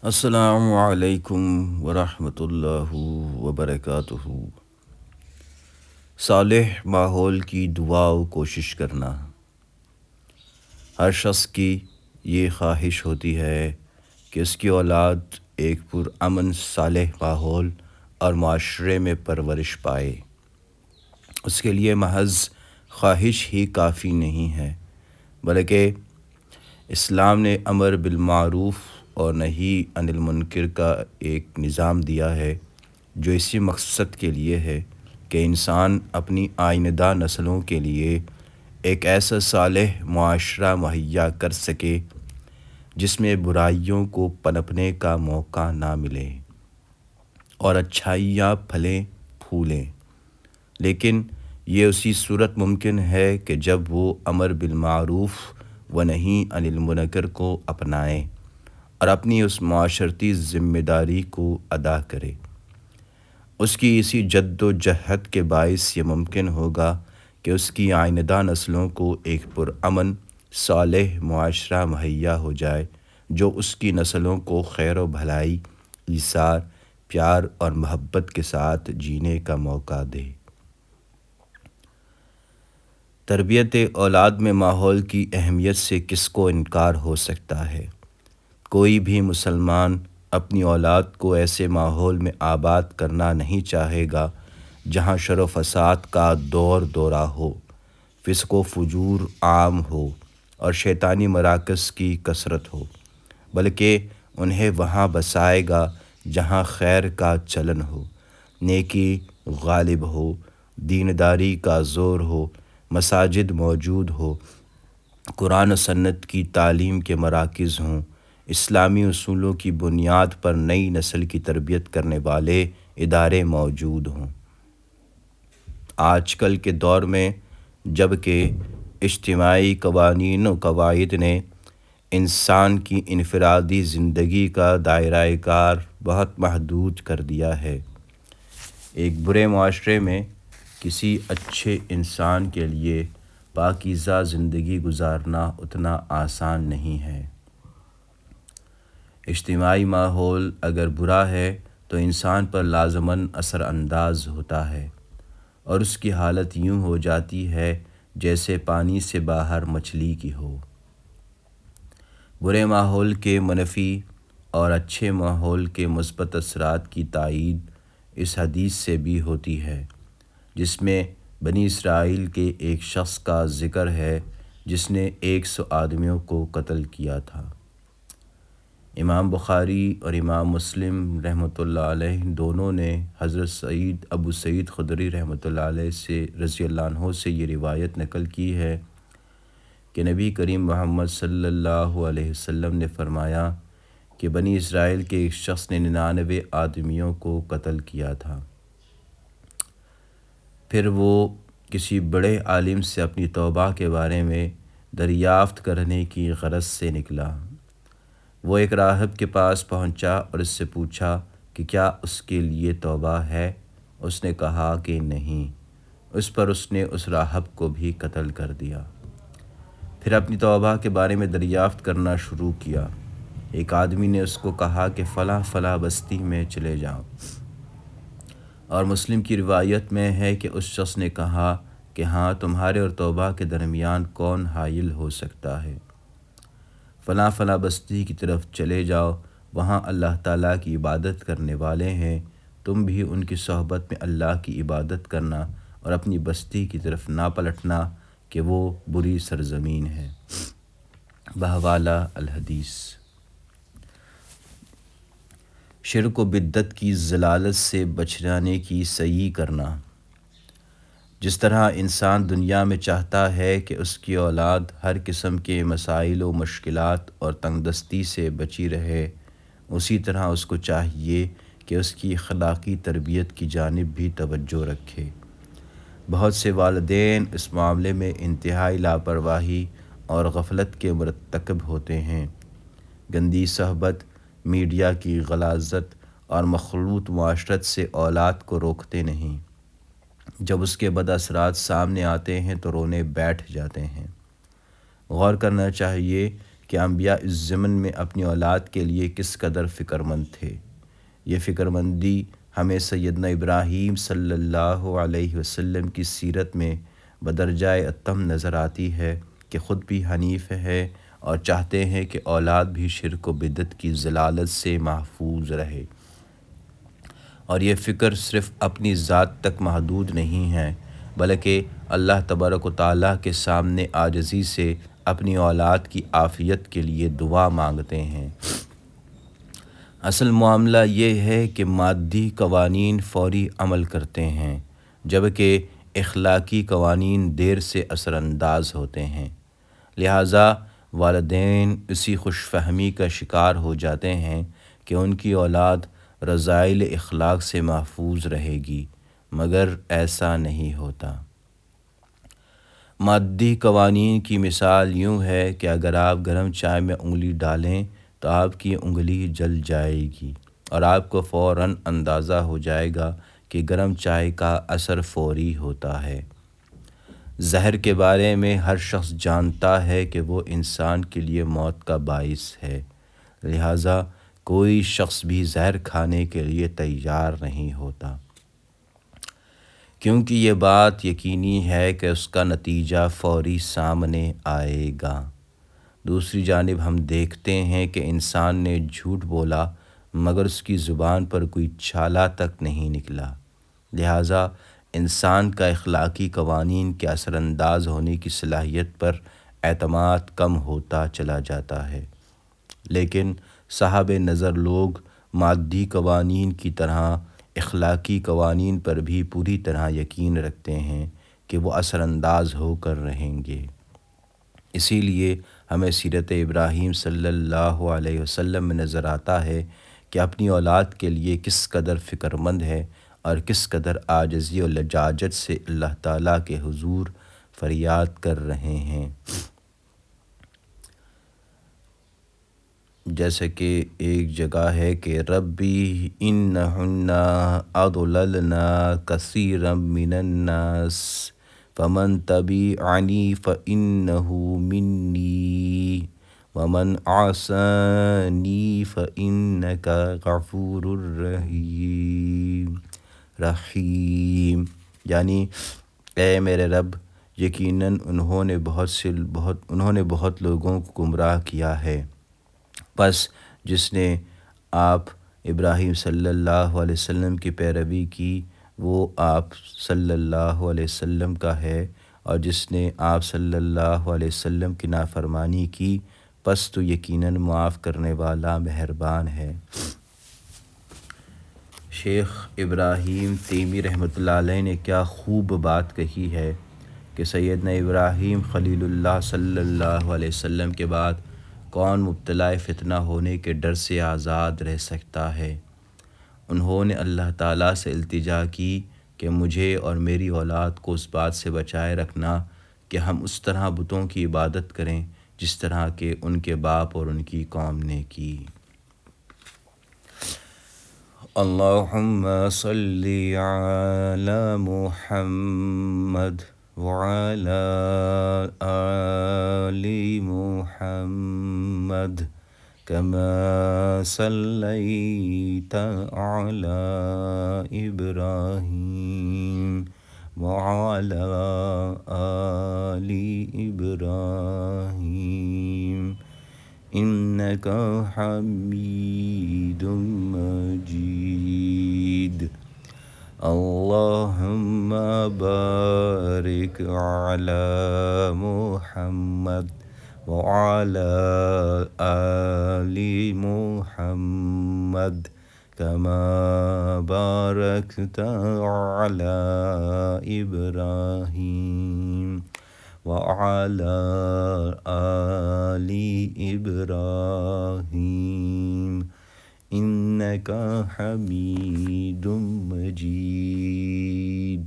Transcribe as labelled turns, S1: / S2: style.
S1: السلام علیکم ورحمۃ اللہ وبرکاتہ۔ صالح ماحول کی دعا و کوشش کرنا۔ ہر شخص کی یہ خواہش ہوتی ہے کہ اس کی اولاد ایک پرامن صالح ماحول اور معاشرے میں پرورش پائے۔ اس کے لیے محض خواہش ہی کافی نہیں ہے، بلکہ اسلام نے امر بالمعروف اور نہی عن المنکر کا ایک نظام دیا ہے جو اسی مقصد کے لیے ہے کہ انسان اپنی آئندہ نسلوں کے لیے ایک ایسا صالح معاشرہ مہیا کر سکے جس میں برائیوں کو پنپنے کا موقع نہ ملے اور اچھائیاں پھلیں پھولیں، لیکن یہ اسی صورت ممکن ہے کہ جب وہ امر بالمعروف و نہی عن المنکر کو اپنائے اور اپنی اس معاشرتی ذمہ داری کو ادا کرے۔ اس کی اسی جد و جہد کے باعث یہ ممکن ہوگا کہ اس کی آئندہ نسلوں کو ایک پرامن صالح معاشرہ مہیا ہو جائے جو اس کی نسلوں کو خیر و بھلائی، ایثار، پیار اور محبت کے ساتھ جینے کا موقع دے۔ تربیت اولاد میں ماحول کی اہمیت سے کس کو انکار ہو سکتا ہے؟ کوئی بھی مسلمان اپنی اولاد کو ایسے ماحول میں آباد کرنا نہیں چاہے گا جہاں شر و فساد کا دور دورہ ہو، فسق و فجور عام ہو اور شیطانی مراکز کی کثرت ہو، بلکہ انہیں وہاں بسائے گا جہاں خیر کا چلن ہو، نیکی غالب ہو، دینداری کا زور ہو، مساجد موجود ہو، قرآن و سنت کی تعلیم کے مراکز ہوں، اسلامی اصولوں کی بنیاد پر نئی نسل کی تربیت کرنے والے ادارے موجود ہوں۔ آج کل کے دور میں جب کہ اجتماعی قوانین و قواعد نے انسان کی انفرادی زندگی کا دائرہ کار بہت محدود کر دیا ہے، ایک برے معاشرے میں کسی اچھے انسان کے لیے پاکیزہ زندگی گزارنا اتنا آسان نہیں ہے۔ اجتماعی ماحول اگر برا ہے تو انسان پر لازماً اثر انداز ہوتا ہے اور اس کی حالت یوں ہو جاتی ہے جیسے پانی سے باہر مچھلی کی ہو۔ برے ماحول کے منفی اور اچھے ماحول کے مثبت اثرات کی تائید اس حدیث سے بھی ہوتی ہے جس میں بنی اسرائیل کے ایک شخص کا ذکر ہے جس نے 100 آدمیوں کو قتل کیا تھا۔ امام بخاری اور امام مسلم رحمۃ اللہ علیہ دونوں نے حضرت ابو سعید خدری رحمۃ اللہ علیہ سے رضی اللہ عنہ سے یہ روایت نقل کی ہے کہ نبی کریم محمد صلی اللہ علیہ وسلم نے فرمایا کہ بنی اسرائیل کے ایک شخص نے 99 آدمیوں کو قتل کیا تھا۔ پھر وہ کسی بڑے عالم سے اپنی توبہ کے بارے میں دریافت کرنے کی غرض سے نکلا۔ وہ ایک راہب کے پاس پہنچا اور اس سے پوچھا کہ کیا اس کے لیے توبہ ہے؟ اس نے کہا کہ نہیں۔ اس پر اس نے اس راہب کو بھی قتل کر دیا۔ پھر اپنی توبہ کے بارے میں دریافت کرنا شروع کیا۔ ایک آدمی نے اس کو کہا کہ فلاں فلاں بستی میں چلے جاؤ، اور مسلم کی روایت میں ہے کہ اس شخص نے کہا کہ ہاں، تمہارے اور توبہ کے درمیان کون حائل ہو سکتا ہے؟ فلاں فلاں بستی کی طرف چلے جاؤ، وہاں اللہ تعالیٰ کی عبادت کرنے والے ہیں، تم بھی ان کی صحبت میں اللہ کی عبادت کرنا اور اپنی بستی کی طرف نہ پلٹنا کہ وہ بری سرزمین ہے۔ بحوالہ الحدیث۔ شرک و بدعت کی ضلالت سے بچانے کی سعی کرنا۔ جس طرح انسان دنیا میں چاہتا ہے کہ اس کی اولاد ہر قسم کے مسائل و مشکلات اور تنگ دستی سے بچی رہے، اسی طرح اس کو چاہیے کہ اس کی اخلاقی تربیت کی جانب بھی توجہ رکھے۔ بہت سے والدین اس معاملے میں انتہائی لاپرواہی اور غفلت کے مرتکب ہوتے ہیں۔ گندی صحبت، میڈیا کی غلاظت اور مخلوط معاشرت سے اولاد کو روکتے نہیں۔ جب اس کے بد اثرات سامنے آتے ہیں تو رونے بیٹھ جاتے ہیں۔ غور کرنا چاہیے کہ انبیاء اس ضمن میں اپنی اولاد کے لیے کس قدر فکر مند تھے۔ یہ فکر مندی ہمیں سیدنا ابراہیم صلی اللہ علیہ وسلم کی سیرت میں بدرجۂ اتم نظر آتی ہے کہ خود بھی حنیف ہے اور چاہتے ہیں کہ اولاد بھی شرک و بدعت کی ضلالت سے محفوظ رہے۔ اور یہ فکر صرف اپنی ذات تک محدود نہیں ہے، بلکہ اللہ تبارک و تعالیٰ کے سامنے عاجزی سے اپنی اولاد کی عافیت کے لیے دعا مانگتے ہیں۔ اصل معاملہ یہ ہے کہ مادی قوانین فوری عمل کرتے ہیں، جبکہ اخلاقی قوانین دیر سے اثر انداز ہوتے ہیں۔ لہٰذا والدین اسی خوش فہمی کا شکار ہو جاتے ہیں کہ ان کی اولاد رذائل اخلاق سے محفوظ رہے گی، مگر ایسا نہیں ہوتا۔ مادی قوانین کی مثال یوں ہے کہ اگر آپ گرم چائے میں انگلی ڈالیں تو آپ کی انگلی جل جائے گی اور آپ کو فوراً اندازہ ہو جائے گا کہ گرم چائے کا اثر فوری ہوتا ہے۔ زہر کے بارے میں ہر شخص جانتا ہے کہ وہ انسان کے لیے موت کا باعث ہے، لہٰذا کوئی شخص بھی زہر کھانے کے لیے تیار نہیں ہوتا، کیونکہ یہ بات یقینی ہے کہ اس کا نتیجہ فوری سامنے آئے گا۔ دوسری جانب ہم دیکھتے ہیں کہ انسان نے جھوٹ بولا مگر اس کی زبان پر کوئی چھالا تک نہیں نکلا، لہٰذا انسان کا اخلاقی قوانین کے اثر انداز ہونے کی صلاحیت پر اعتماد کم ہوتا چلا جاتا ہے۔ لیکن صاحب نظر لوگ مادی قوانین کی طرح اخلاقی قوانین پر بھی پوری طرح یقین رکھتے ہیں کہ وہ اثر انداز ہو کر رہیں گے۔ اسی لیے ہمیں سیرت ابراہیم صلی اللہ علیہ وسلم میں نظر آتا ہے کہ اپنی اولاد کے لیے کس قدر فکر مند ہے اور کس قدر عاجزی و لجاجت سے اللہ تعالیٰ کے حضور فریاد کر رہے ہیں۔ جیسے کہ ایک جگہ ہے کہ ربی انہن اضللن کثیرا من الناس فمن تبعنی فانہ منی ومن عصانی فانک غفور رحیم، یعنی اے میرے رب، یقیناً انہوں نے بہت لوگوں کو گمراہ کیا ہے، پس جس نے آپ ابراہیم صلی اللہ علیہ وسلم کی پیروی کی وہ آپ صلی اللہ علیہ وسلم کا ہے، اور جس نے آپ صلی اللہ علیہ وسلم کی نافرمانی کی پس تو یقیناً معاف کرنے والا مہربان ہے۔ شیخ ابراہیم تیمی رحمۃ اللہ علیہ نے کیا خوب بات کہی ہے کہ سیدنا ابراہیم خلیل اللہ صلی اللہ علیہ وسلم کے بعد کون مبتلا فتنہ ہونے کے ڈر سے آزاد رہ سکتا ہے۔ انہوں نے اللہ تعالیٰ سے التجا کی کہ مجھے اور میری اولاد کو اس بات سے بچائے رکھنا کہ ہم اس طرح بتوں کی عبادت کریں جس طرح کہ ان کے باپ اور ان کی قوم نے کی۔ اللہم صلی علی محمد وعلی آل محمد کما صلیت علی ابراہیم وعلی آل ابراہیم انک حمید مجید۔ اللہم بارک علی محمد وعلی آل محمد کما بارکت علی ابراہیم وعلی آل ابراہیم انک حمید مجید۔